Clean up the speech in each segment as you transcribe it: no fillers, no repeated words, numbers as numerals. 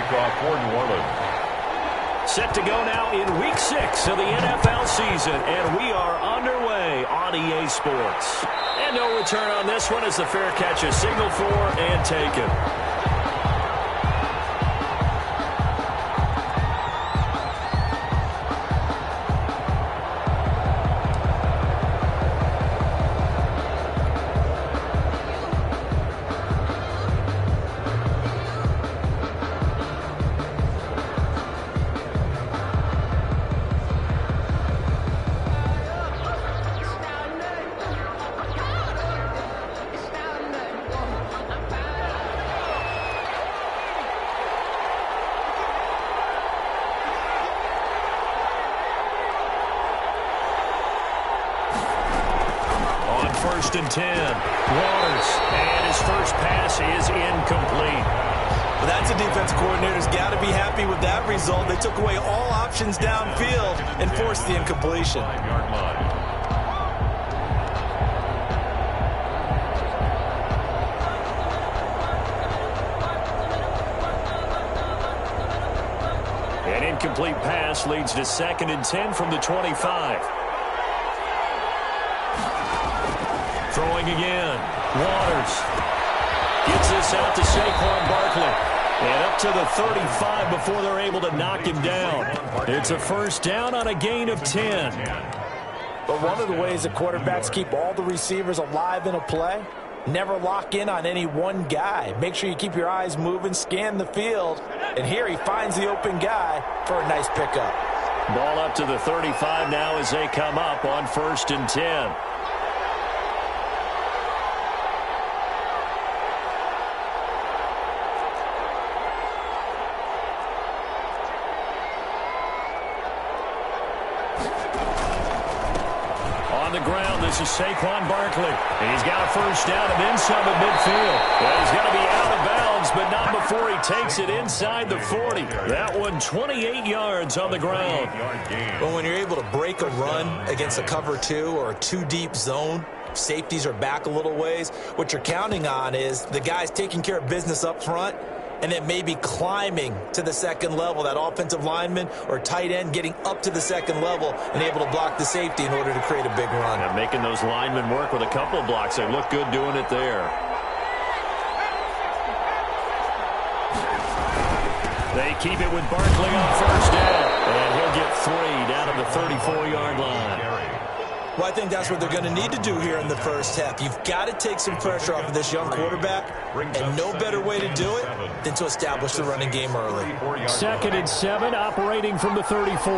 kickoff for New Orleans. Set to go now in Week 6 of the NFL season, and we are underway on EA Sports. And no return on this one as the fair catch is signaled for and taken. First and 10. Waters. And his first pass is incomplete. Well, that's a defensive coordinator's got to be happy with that result. They took away all options downfield and forced the incompletion. 5-yard line. An incomplete pass leads to 2nd and 10 from the 25. Throwing again. Waters gets this out to Saquon Barkley. And up to the 35 before they're able to knock him down. It's a first down on a gain of 10. But one of the ways that quarterbacks keep all the receivers alive in a play, never lock in on any one guy. Make sure you keep your eyes moving, scan the field. And here he finds the open guy for a nice pickup. Ball up to the 35 now as they come up on 1st and 10. This is Saquon Barkley. And he's got a first down and then some at midfield. Well, he's going to be out of bounds, but not before he takes it inside the 40. That one 28 yards on the ground. Well, when you're able to break a run against a cover 2 or a 2-deep zone, safeties are back a little ways. What you're counting on is the guys taking care of business up front and then maybe climbing to the second level, that offensive lineman or tight end getting up to the second level and able to block the safety in order to create a big run. And making those linemen work with a couple of blocks. They look good doing it there. They keep it with Barkley on first down. And he'll get 3 down to the 34-yard line. Well, I think that's what they're going to need to do here in the first half. You've got to take some pressure off of this young quarterback, and no better way to do it than to establish the running game early. 2nd and 7, operating from the 34.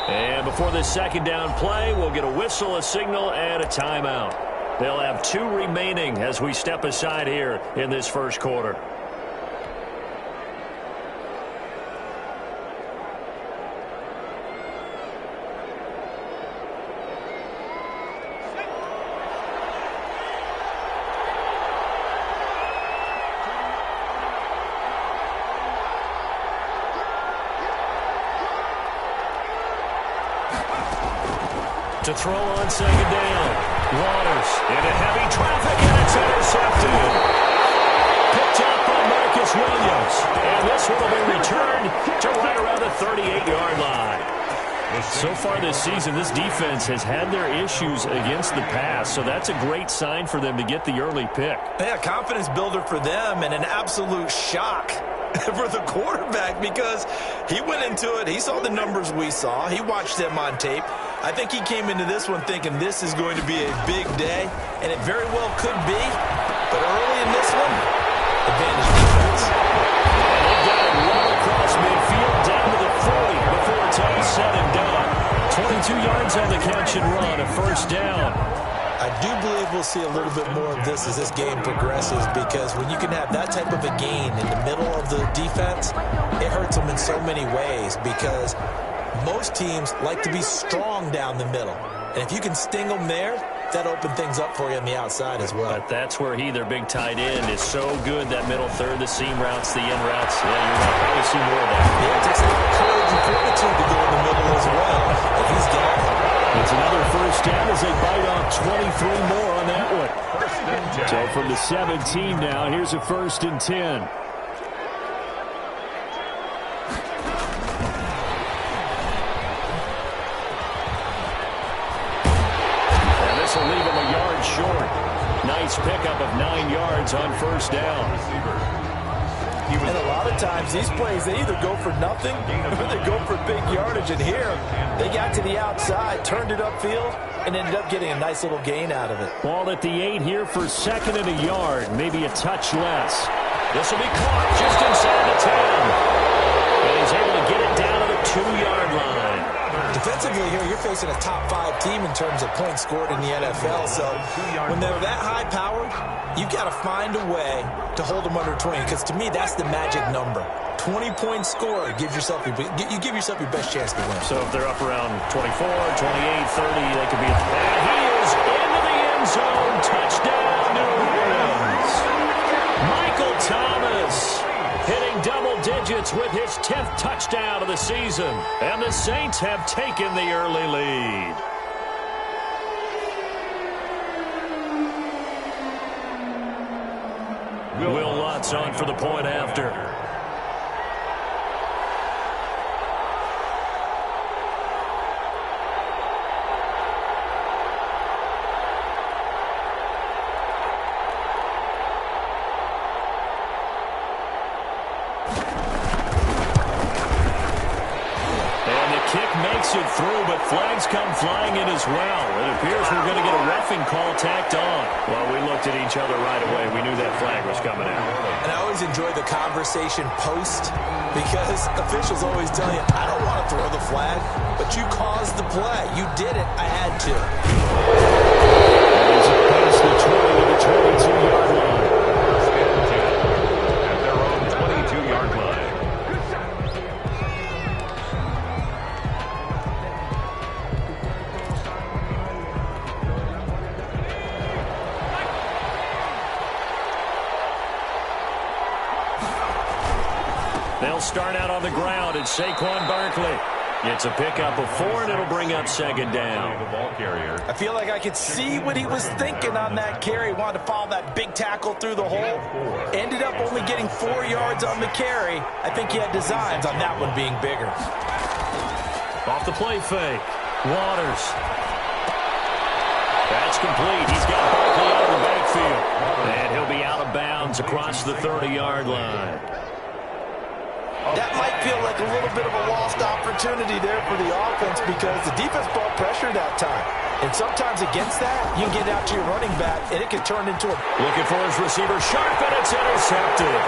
And before this second down play, we'll get a whistle, a signal, and a timeout. They'll have 2 remaining as we step aside here in this first quarter. To throw on 2nd down. Waters into heavy traffic, and it's intercepted. Picked up by Marcus Williams. And this one will be returned to right around the 38-yard line. So far this season, this defense has had their issues against the pass, so that's a great sign for them to get the early pick. Yeah, confidence builder for them and an absolute shock for the quarterback because he went into it. He saw the numbers we saw. He watched them on tape. I think he came into this one thinking this is going to be a big day, and it very well could be. But early in this one, advantage defense. And they got it right across midfield down to the 40 before it's all said and done. 22 yards on the catch and run, a first down. I do believe we'll see a little bit more of this as this game progresses because when you can have that type of a gain in the middle of the defense, it hurts them in so many ways because most teams like to be strong down the middle. And if you can sting them there, that opens things up for you on the outside as well. But that's where their big tight end, is so good, that middle third, the seam routes, the in routes. Yeah, you're going to probably see more of that. Yeah, it takes a lot of courage some fortitude to go in the middle as well. And he's got it. It's another first down as they bite off 23 more on that one. So from the 17 now, here's a 1st and 10. And this will leave him a yard short. Nice pickup of 9 yards on 1st down. And a lot of times, these plays, they either go for nothing or they go for big yardage. And here, they got to the outside, turned it upfield, and ended up getting a nice little gain out of it. Ball at the 8 here for 2nd and a yard, maybe a touch less. This will be caught just inside the 10. And he's able to get it down to the 2-yard line. Defensively here, you're facing a top 5 team in terms of points scored in the NFL. So when they're that high powered, you've got to find a way to hold them under 20. Because to me, that's the magic number. 20 points scored gives yourself you give yourself your best chance to win. So if they're up around 24, 28, 30, they could be. And he is into the end zone. Touchdown, New Orleans. Michael Thomas hitting double digits with his 10th touchdown of the season. And the Saints have taken the early lead. Will Lutz on for the point after. It through, but flags come flying in as well. It appears we're going to get a roughing call tacked on. Well, we looked at each other right away. We knew that flag was coming out. And I always enjoy the conversation post because officials always tell you, I don't want to throw the flag, but you caused the play. You did it. I had to. As it past the 20 to the 22-yard line. At their own 22-yard line. They'll start out on the ground at Saquon Barkley. It's a pickup of 4, and it'll bring up 2nd down. The ball carrier. I feel like I could see what he was thinking on that carry. Wanted to follow that big tackle through the hole. Ended up only getting 4 yards on the carry. I think he had designs on that one being bigger. Off the play fake. Waters. That's complete. He's got Barkley out of the backfield. And he'll be out of bounds across the 30-yard line. That might feel like a little bit of a lost opportunity there for the offense because the defense brought pressure that time. And sometimes against that, you can get out to your running back, and it can turn into a... Looking for his receiver, sharp, and it's intercepted.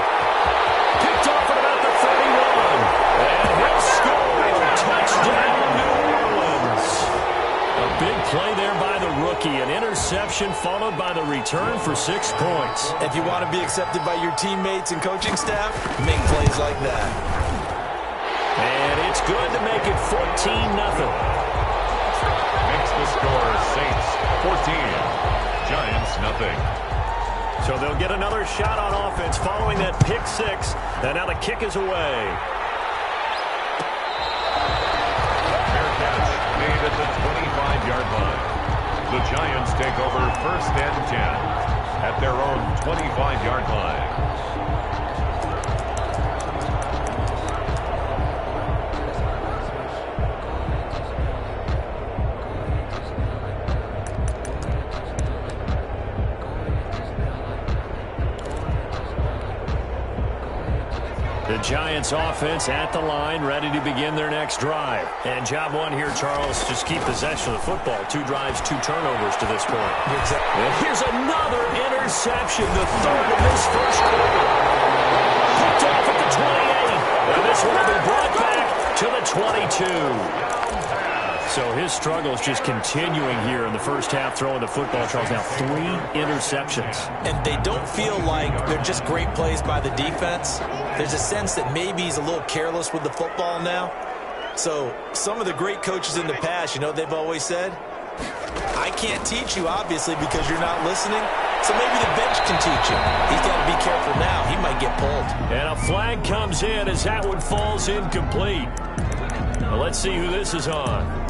Picked off at about the 31. And he'll score. Touchdown, New Orleans. A big play there by the rookie. An interception followed by the return for 6 points. If you want to be accepted by your teammates and coaching staff, make plays like that. And it's good to make it 14-0. Makes the score Saints 14. Giants nothing. So they'll get another shot on offense following that pick 6. And now the kick is away. Fair catch made at the 25-yard line. The Giants take over 1st and 10 at their own 25-yard line. The Giants offense at the line, ready to begin their next drive. And job one here, Charles, just keep possession of the football. 2 drives, 2 turnovers to this point. Exactly. And here's another interception, the 3rd of this first quarter. Picked off at the 28. And this one will be brought back to the 22. So his struggles just continuing here in the first half, throwing the football, Charles. Now 3 interceptions. And they don't feel like they're just great plays by the defense. There's a sense that maybe he's a little careless with the football now. So some of the great coaches in the past, you know, they've always said, I can't teach you, obviously, because you're not listening. So maybe the bench can teach him. He's got to be careful now. He might get pulled. And a flag comes in as that one falls incomplete. Well, let's see who this is on.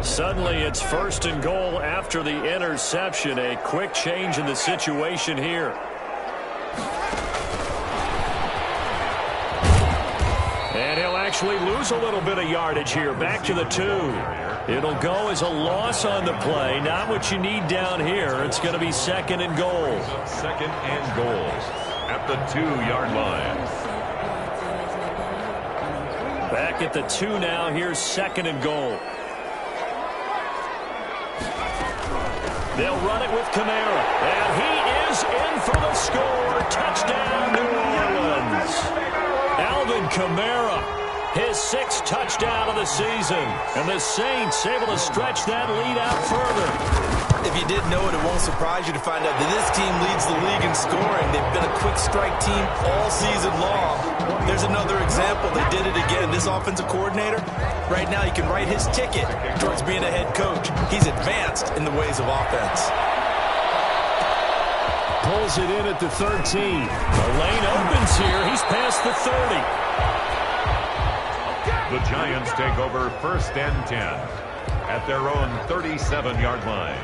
Suddenly, it's 1st and goal after the interception. A quick change in the situation here. And he'll actually lose a little bit of yardage here. Back to the 2. It'll go as a loss on the play. Not what you need down here. It's going to be 2nd and goal. 2nd and goal at the 2-yard line. Back at the 2 now. Here's 2nd and goal. They'll run it with Kamara. And he is in for the score. Touchdown, New Orleans. Alvin Kamara, his 6th touchdown of the season. And the Saints able to stretch that lead out further. If you didn't know it, it won't surprise you to find out that this team leads the league in scoring. They've been a quick strike team all season long. There's another example. They did it again. This offensive coordinator, right now he can write his ticket towards being a head coach. He's advanced in the ways of offense. Pulls it in at the 13. The lane opens here. He's past the 30. The Giants take over 1st and 10 at their own 37-yard line.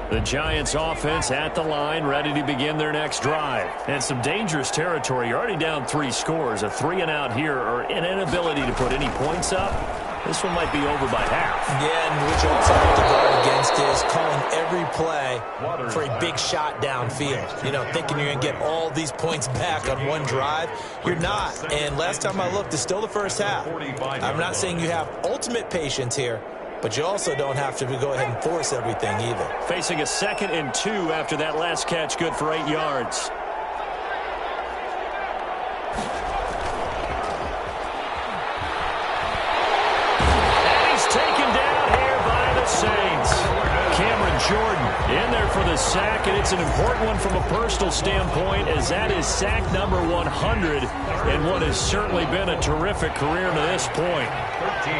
The Giants offense at the line, ready to begin their next drive. And some dangerous territory. You're already down 3 scores. A 3-and-out here, or an inability to put any points up. This one might be over by half. Yeah, and what you also have to guard against is calling every play for a big shot downfield. You know, thinking you're going to get all these points back on one drive. You're not. And last time I looked, it's still the first half. I'm not saying you have ultimate patience here, but you also don't have to go ahead and force everything either. Facing a 2nd and 2 after that last catch, good for 8 yards. And he's taken down here by the Saints. Cameron Jordan in there for the sack, and it's an important one from a personal standpoint, as that is sack number 100 in what has certainly been a terrific career to this point. 13.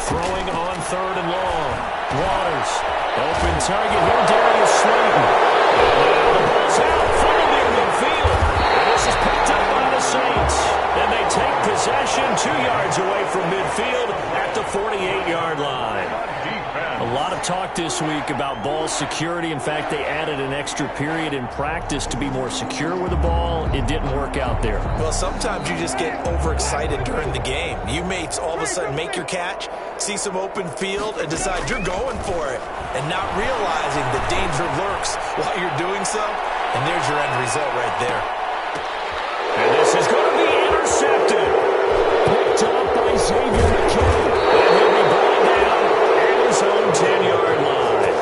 Throwing on 3rd and long. Waters. Open target here, Darius Slayton. Now the ball's out from near midfield. And this is picked up by the Saints. And they take possession 2 yards away from midfield at the 48-yard line. A lot of talk this week about ball security. In fact, they added an extra period in practice to be more secure with the ball. It didn't work out there. Well, sometimes you just get overexcited during the game. You may all of a sudden make your catch, see some open field, and decide you're going for it, and not realizing the danger lurks while you're doing so. And there's your end result right there. And this is going to be intercepted. Picked up by Xavier McKinney. And he'll be brought down at his own 10-yard line.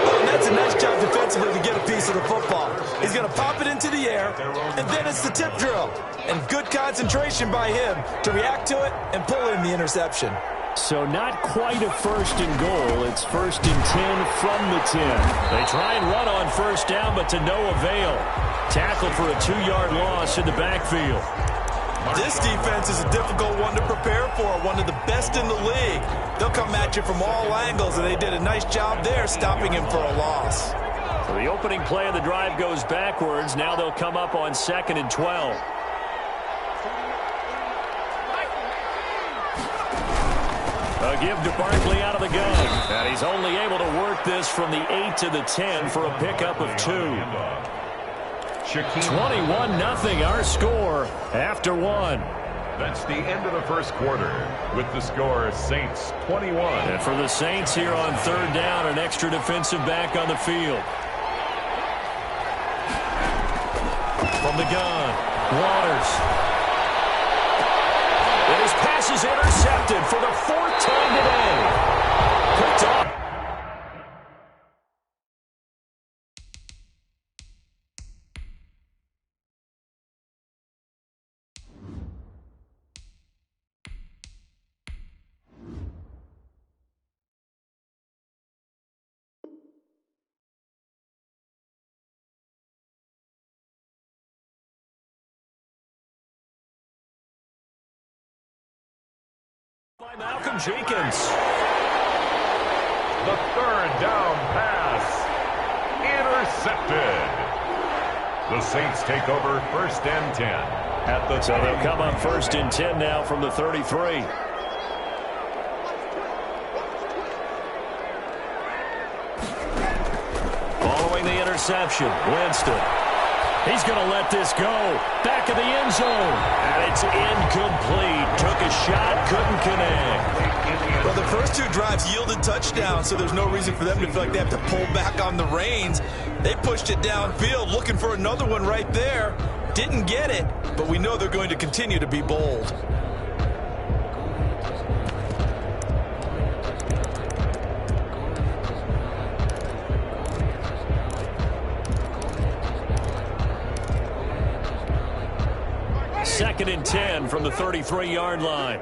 Oh, and that's a nice job defensively to get a piece of the football. He's going to pop it into the air, and then it's the tip drill. And good concentration by him to react to it and pull in the interception. So not quite a 1st and goal. It's 1st and 10 from the 10. They try and run on 1st down, but to no avail. Tackled for a 2-yard loss in the backfield. This defense is a difficult one to prepare for, one of the best in the league. They'll come at you from all angles, and they did a nice job there stopping him for a loss. So the opening play of the drive goes backwards. Now they'll come up on 2nd and 12. A give to Barkley out of the gun. And he's only able to work this from the 8 to the 10 for a pickup of 2. 21-0 our score after 1. That's the end of the 1st quarter with the score Saints 21. And for the Saints here on 3rd down, an extra defensive back on the field. From the gun, Waters. And his pass is intercepted for the 4th time today. Picked off. By Malcolm Jenkins. The third down pass. Intercepted. The Saints take over 1st and 10 at the So they'll come up 1st and 10 now from the 33. Following the interception, Winston. He's going to let this go. Back of the end zone. And it's incomplete. Took a shot, couldn't connect. Well, the first 2 drives yielded touchdowns, so there's no reason for them to feel like they have to pull back on the reins. They pushed it downfield, looking for another one right there. Didn't get it, but we know they're going to continue to be bold. Second and 10 from the 33-yard line.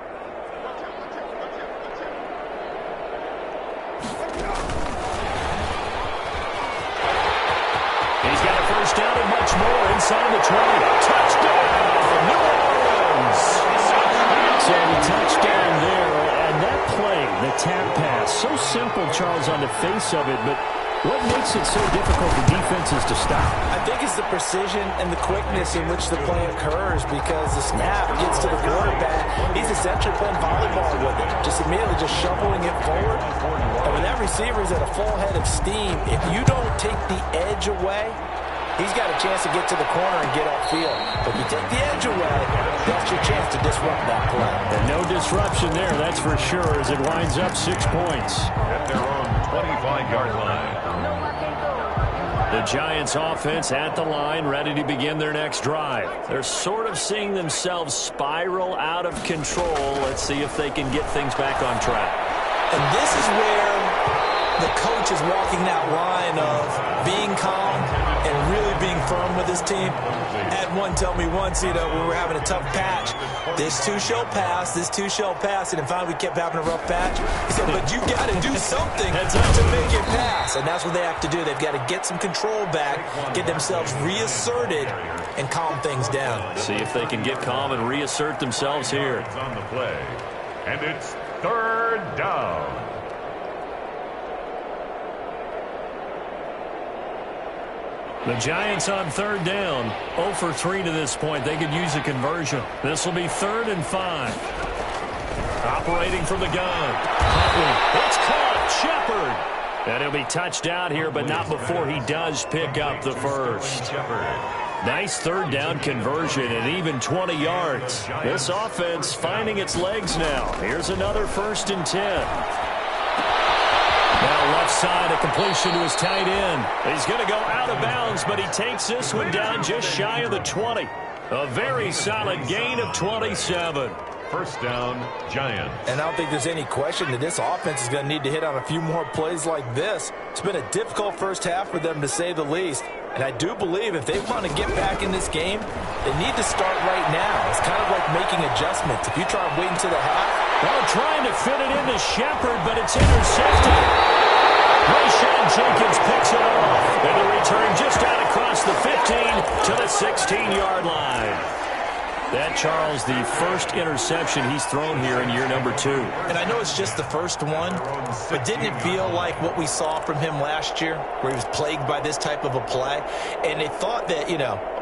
He's got a first down and much more inside the 20. Touchdown, New Orleans! So the touchdown there, and that play, the tap pass, so simple, Charles, on the face of it, but what makes it so difficult for defenses to stop? I think it's the precision and the quickness in which the play occurs, because the snap gets to the quarterback. He's essentially playing volleyball with it, just immediately just shoveling it forward. And when that receiver is at a full head of steam, if you don't take the edge away, he's got a chance to get to the corner and get upfield. But if you take the edge away, that's your chance to disrupt that play. And no disruption there, that's for sure, as it winds up 6 points. at their own 25-yard line. The Giants offense at the line, ready to begin their next drive. They're sort of seeing themselves spiral out of control. Let's see if they can get things back on track. And this is where the coach is walking that line of being calm and really being firm with his team. Had one tell me once, when we were having a tough patch, this too shall pass, this too shall pass, and finally we kept having a rough patch. He said, but you got to do something to make it pass, and that's what they have to do. They've got to get some control back, get themselves reasserted, and calm things down. See if they can get calm and reassert themselves here. It's on the play, and it's third down. The Giants on third down, 0 for 3 to this point. They could use a conversion. This will be 3rd and 5. Operating from the gun. Huntley, it's caught. Shepard. And he'll be touched out here, but not before he does pick up the first. Nice third down conversion and even 20 yards. This offense finding its legs now. Here's another 1st and 10. Now left side, a completion to his tight end. He's going to go out of bounds, but he takes this one down just shy of the 20. A very solid gain of 27. First down, Giants. And I don't think there's any question that this offense is going to need to hit on a few more plays like this. It's been a difficult first half for them, to say the least. And I do believe if they want to get back in this game, they need to start right now. It's kind of like making adjustments. If you try to wait until the half. Well, trying to fit it into Shepard, but it's intercepted. Rayshon Jenkins picks it off. And the return just out across the 15 to the 16-yard line. That, Charles, the first interception he's thrown here in year number 2. And I know it's just the first one, but didn't it feel like what we saw from him last year, where he was plagued by this type of a play? And they thought that,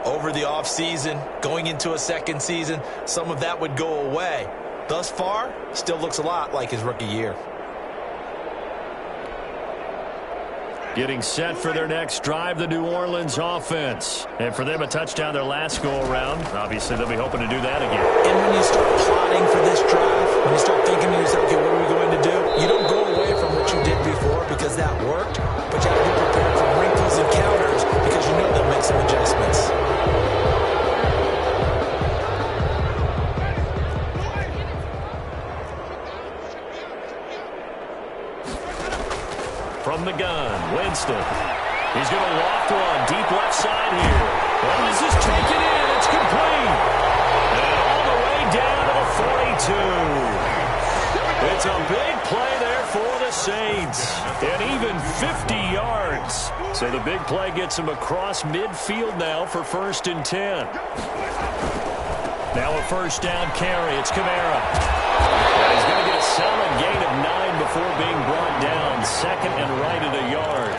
over the offseason, going into a second season, some of that would go away. Thus far, still looks a lot like his rookie year. Getting set for their next drive, the New Orleans offense. And for them, a touchdown their last go-around. Obviously, they'll be hoping to do that again. And when you start plotting for this drive, when you start thinking to yourself, okay, what are we going to do? You don't go away from what you did before because that worked, but you have to be prepared for wrinkles and counters because you know they'll make some adjustments. From the gun, Winston. He's going to loft one deep left side here. And this is taken in. It's complete. And all the way down to the 42. It's a big play there for the Saints. And even 50 yards. So the big play gets him across midfield now for 1st and 10. Now a first down carry. It's Kamara. And he's going to get a solid gain of 9 before being brought down. Second and right at a yard.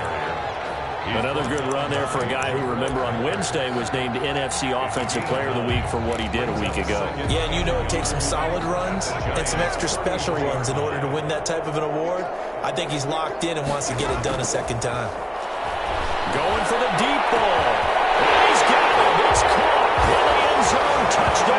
Another good run there for a guy who, remember, on Wednesday was named NFC Offensive Player of the Week for what he did a week ago. Yeah, and you know it takes some solid runs and some extra special runs in order to win that type of an award. I think he's locked in and wants to get it done a second time. Going for the deep ball. And he's got it. It's caught in the end zone. Touchdown.